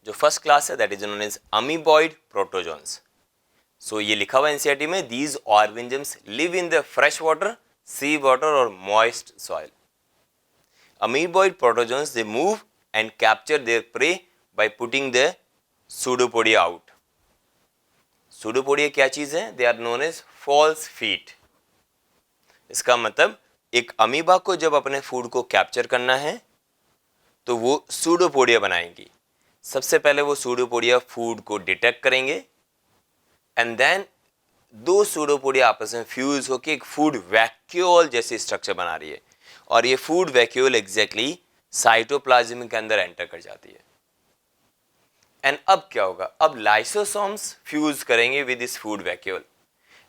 जो first class है that is known as amoeboid protozoans. So ये लिखा हुआ एनसीईआरटी में, these organisms live in the fresh water, sea water और moist soil. Amoeboid protozoans, they move and capture their prey by putting the pseudopodia out. Pseudopodia क्या चीज है? They are known as false feet. इसका मतलब एक amoeba को जब अपने फूड को कैप्चर करना है तो वो सूडोपोडिया बनाएंगी। सबसे पहले वो सूडोपोडिया फूड को डिटेक्ट करेंगे एंड देन दो सूडोपोडिया आपस में फ्यूज होकर एक फूड वैक्यूल जैसी स्ट्रक्चर बना रही है और ये फूड वैक्यूल एग्जैक्टली साइटोप्लाज्म के अंदर एंटर कर जाती है। एंड अब क्या होगा? अब लाइसोसोम्स फ्यूज करेंगे with this food vacuole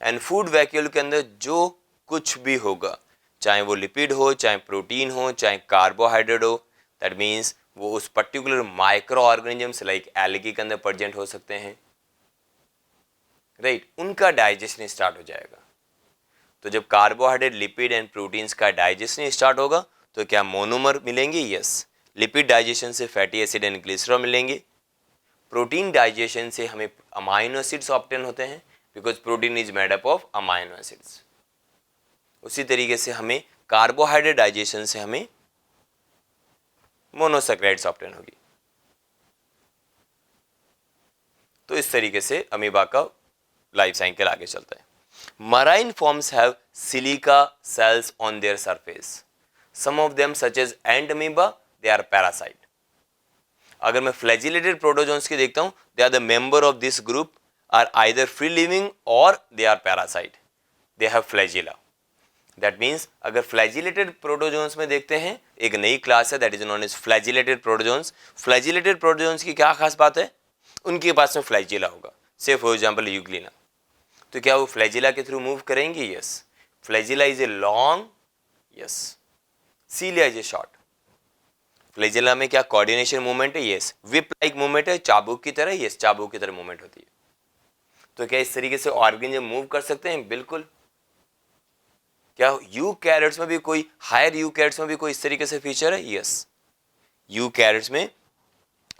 and food vacuole के अंदर जो कुछ भी होगा, चाहे वो लिपिड हो, चाहे प्रोटीन हो, चाहे कार्बोहाइड्रेट हो, दैट मीन्स वो उस particular micro organisms like algae के अंदर प्रेजेंट हो सकते हैं, राइट, उनका डाइजेशन स्टार्ट हो जाएगा। तो जब कार्बोहाइड्रेट, लिपिड एंड प्रोटीन्स का डाइजेशन स्टार्ट होगा तो क्या मोनोमर मिलेंगे? यस। लिपिड डाइजेशन से फैटी एसिड एंड ग्लिसरॉल मिलेंगे। प्रोटीन डाइजेशन से हमें अमाइनो एसिड्स ऑब्टेन होते हैं because protein is made up of amino acids. उसी तरीके से हमें कार्बोहाइड्रेट डाइजेशन से हमें मोनोसैकेराइड्स ऑब्टेन होगी। तो इस तरीके से अमीबा का लाइफ साइकिल आगे चलता है। Marine forms have silica cells on their surface. Some of them, such as ant amoeba, they are parasite. अगर मैं flagellated protozoans की देखता हूँ, they are the member of this group are either free living or they are parasite. They have flagella. That means अगर flagellated protozoans में देखते हैं, एक नई क्लास है that is known as flagellated protozoans. Flagellated protozoans की क्या खास बात है? उनके पास में flagella होगा। Say for example Euglena. तो क्या वो फ्लैजिला के थ्रू मूव करेंगे? Yes. Flagella is a long, yes. Cilia is a short. Flagella में क्या कोऑर्डिनेशन मूवमेंट है? यस। विप लाइक मूवमेंट है, चाबुक की तरह, यस, चाबुक की तरह मूवमेंट होती है। तो क्या इस तरीके से ऑर्गेनिज्म मूव कर सकते हैं? बिल्कुल। क्या यूकैरियोट्स में भी कोई, हायर यूकैरियोट्स में भी कोई इस तरीके से फीचर है? यस। यूकैरियोट्स में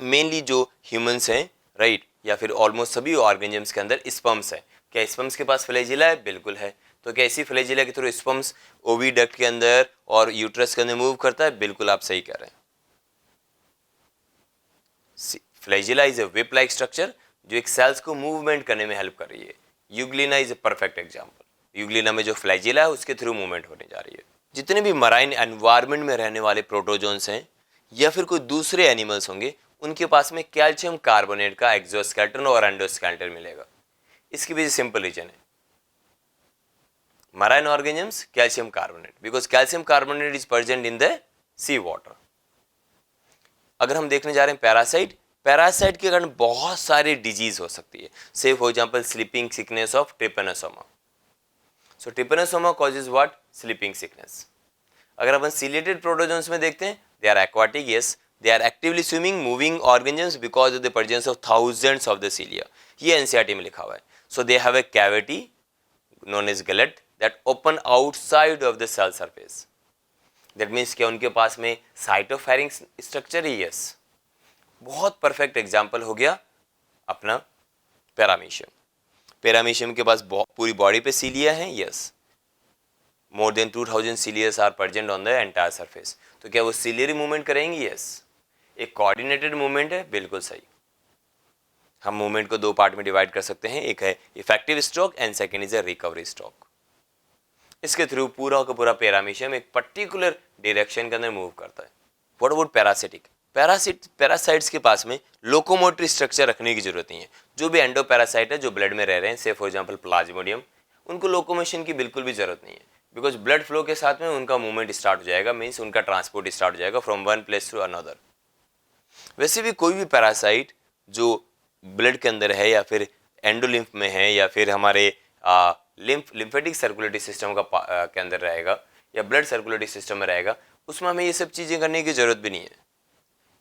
मेनली जो ह्यूमंस हैं, राइट, या फिर ऑलमोस्ट सभी ऑर्गेनिजम्स के अंदर स्पर्म्स है। क्या स्पर्म्स के पास फ्लैजिला है? बिल्कुल है। तो क्या इसी फ्लैजिला के थ्रू स्पर्म्स ओविडक्ट के अंदर और यूट्रस के अंदर मूव करता है? बिल्कुल, आप सही कह रहे हैं। Flagella is a whip like structure जो एक सेल्स को मूवमेंट करने में हेल्प कर रही है। Euglena is a perfect example. Euglena में जो फ्लैजिला है उसके थ्रू मूवमेंट होने जा रही है। जितने भी मराइन एनवायरमेंट में रहने वाले प्रोटोजोन्स हैं या फिर कोई दूसरे एनिमल्स होंगे, उनके पास में कैल्शियम कार्बोनेट का एक्सोस्केलेटन और एंडोस्केलेटन मिलेगा। इसकी वजह सिंपल रीजन है, marine organisms calcium carbonate, because calcium carbonate is present in the sea water. अगर हम देखने जा रहे हैं पैरासाइट, पैरासाइट के कारण बहुत सारी डिजीज हो सकती है। Say for example sleeping sickness of Trypanosoma. So Trypanosoma causes what? Sleeping sickness. अगर अपन सीलिएटेड प्रोटोजोन्स में देखते हैं, they are aquatic, yes, they are actively swimming moving organisms because of the presence of thousands of the cilia. ये NCERT में लिखा हुआ है। So they have a cavity known as gullet that open outside of the cell surface. That means क्या उनके पास में साइटोफेरिंक्स structure है? यस। बहुत परफेक्ट एग्जाम्पल हो गया अपना पैरामीशियम। पैरामीशियम के पास पूरी बॉडी पे सीलिया है, yes. More than 2000 ciliars are present on the entire surface. तो क्या वो सीलियरी मूवमेंट करेंगे? यस। एक कोऑर्डिनेटेड मूवमेंट है, बिल्कुल सही। हम मूवमेंट को दो पार्ट में डिवाइड कर सकते हैं, एक है effective stroke and second is a recovery stroke. इसके थ्रू पूरा का पूरा पैरामीशियम एक पर्टिकुलर डायरेक्शन के अंदर मूव करता है। What about parasitic? पैरासाइट्स के पास में लोकोमोटरी स्ट्रक्चर रखने की जरूरत नहीं है। जो भी एंडो पैरासाइट है जो ब्लड में रह रहे हैं, से फॉर एग्जांपल प्लाज्मोडियम, उनको लोकोमोशन की बिल्कुल भी जरूरत नहीं है बिकॉज ब्लड फ्लो के साथ में उनका मूवमेंट स्टार्ट हो जाएगा, मीन्स उनका ट्रांसपोर्ट स्टार्ट हो जाएगा from one place to another. वैसे भी कोई भी पैरासाइट जो ब्लड के अंदर है या फिर एंडोलिम्फ में है या फिर हमारे लिम्फेटिक सर्कुलेटरी सिस्टम का के अंदर रहेगा या ब्लड सर्कुलेटरी सिस्टम में रहेगा, उसमें हमें ये सब चीज़ें करने की ज़रूरत भी नहीं है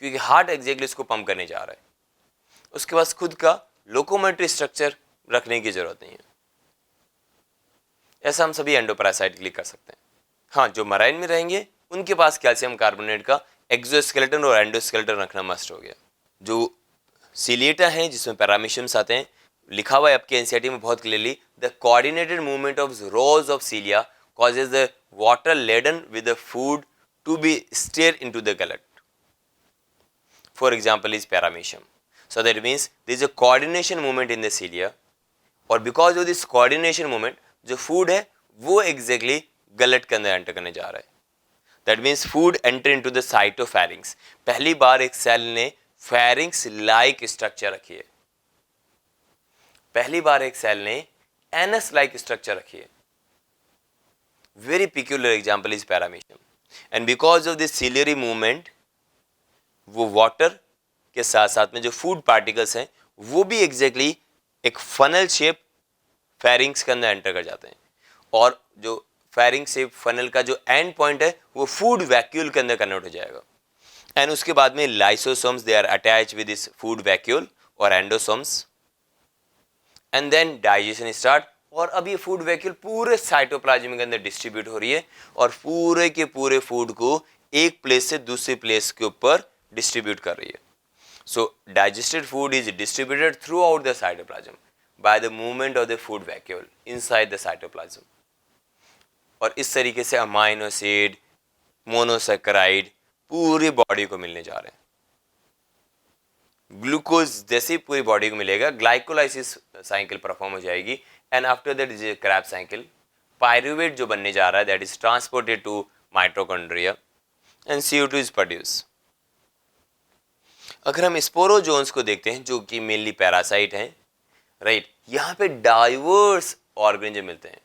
क्योंकि हार्ट एग्जैक्टली इसको पंप करने जा रहा है। उसके पास खुद का लोकोमोटरी स्ट्रक्चर रखने की ज़रूरत नहीं है। ऐसा हम सभी एंडोपैरासाइट के लिए कर सकते हैं। हाँ, जो मराइन में रहेंगे उनके पास कैल्शियम कार्बोनेट का एक्सोस्केलेटन और एंडोस्केलेटन रखना मस्ट हो गया। जो सीलिएटा है जिसमें पैरामीशियम्स आते हैं। लिखा हुआ है आपके एनसीईआरटी में बहुत clearly, the coordinated movement of rows of cilia causes the water laden with the food to be steer into the gullet. For example is Paramecium. So that means there is a coordination movement in the cilia, और because of this coordination movement जो food है वो exactly गलट के अंदर enter करने जा रहा है। That means food enter into the cytopharynx. पहली बार एक सेल ने फेरिंक्स लाइक स्ट्रक्चर रखी है, पहली बार एक सेल ने एनस लाइक स्ट्रक्चर रखी है। Very peculiar example is paramecium. And because of this ciliary movement वो वाटर के साथ साथ में जो फूड पार्टिकल्स हैं वो भी एग्जैक्टली एक फनल शेप फेरिंग्स के अंदर एंटर कर जाते हैं, और जो फेरिंग शेप फनल का जो एंड पॉइंट है वो फूड वैक्यूल के अंदर कन्वर्ट हो जाएगा। एंड उसके बाद में lysosomes they are attach with this food vacuole और endosomes, and then digestion start. और अब ये फूड वैक्यूल पूरे साइटोप्लाज्म के अंदर डिस्ट्रीब्यूट हो रही है और पूरे के पूरे फूड को एक प्लेस से दूसरे प्लेस के ऊपर डिस्ट्रीब्यूट कर रही है। So digested food is distributed throughout the cytoplasm by the movement of the food vacuole inside the cytoplasm. और इस तरीके से अमाइनो एसिड, मोनोसैकेराइड पूरी बॉडी को मिलने जा रहे हैं। ग्लूकोज जैसे पूरी बॉडी को मिलेगा, ग्लाइकोलाइसिस साइकिल परफॉर्म हो जाएगी, and after that is a Krebs cycle. Pyruvate जो बनने जा रहा है that is transported to mitochondria and CO2 is produce. अगर हम स्पोरोजोन्स को देखते हैं जो कि मेनली पैरासाइट हैं, राइट, यहाँ पे डाइवर्स ऑर्गेनिज्म मिलते हैं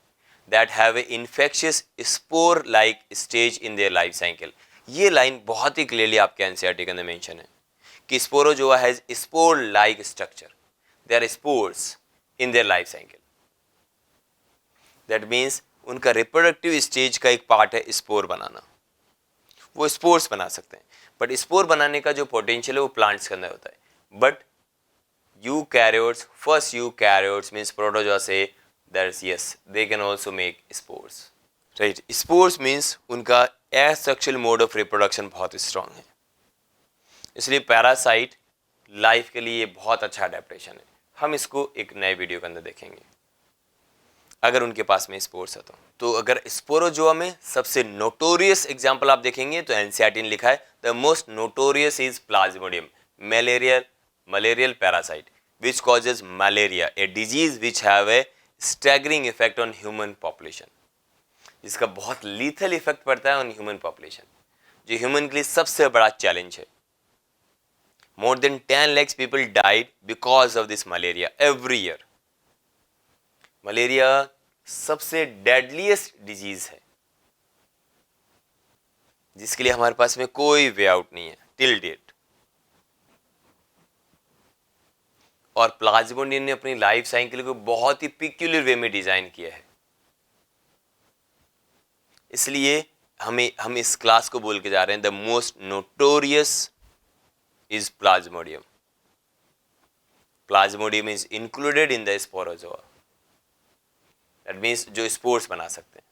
that have a infectious spore like stage in their life cycle. ये लाइन बहुत ही क्लियरली आपके एनसीईआरटी के अंदर मेंशन है कि sporozoa has spore like structure, they are spores in their life cycle. That means उनका रिप्रोडक्टिव स्टेज का एक पार्ट है स्पोर बनाना, वो स्पोर्स बना सकते हैं, बट स्पोर बनाने का जो पोटेंशियल है वो प्लांट्स के अंदर होता है। But eukaryotes, first eukaryotes means protozoa से that's yes they can also make spores, right. Spores means उनका एसेक्सुअल मोड ऑफ रिप्रोडक्शन बहुत स्ट्रांग है, इसलिए पैरासाइट लाइफ के लिए बहुत अच्छा अडेप्टेशन है। हम इसको एक नए वीडियो के अंदर देखेंगे अगर उनके पास में स्पोर्स है तो अगर स्पोरोजोआ में सबसे नोटोरियस एग्जांपल आप देखेंगे तो एनसीईआरटी ने लिखा है the most notorious is Plasmodium malarial parasite which causes malaria, a disease which have a staggering effect on human population, जिसका बहुत लीथल इफेक्ट पड़ता है ऑन ह्यूमन पॉपुलेशन, जो ह्यूमन के लिए सबसे बड़ा चैलेंज है। More than 10 lakhs people died because of this malaria every year. Malaria सबसे डेडलीस्ट डिजीज है जिसके लिए हमारे पास में कोई वे आउट नहीं है टिल डेट। और प्लाज्मोडियम ने अपनी लाइफ साइकिल को बहुत ही पिक्यूलर वे में डिजाइन किया है, इसलिए हम इस क्लास को बोल के जा रहे हैं the most notorious is Plasmodium. Plasmodium is included in the Sporozoa, that means जो स्पोर्स बना सकते हैं।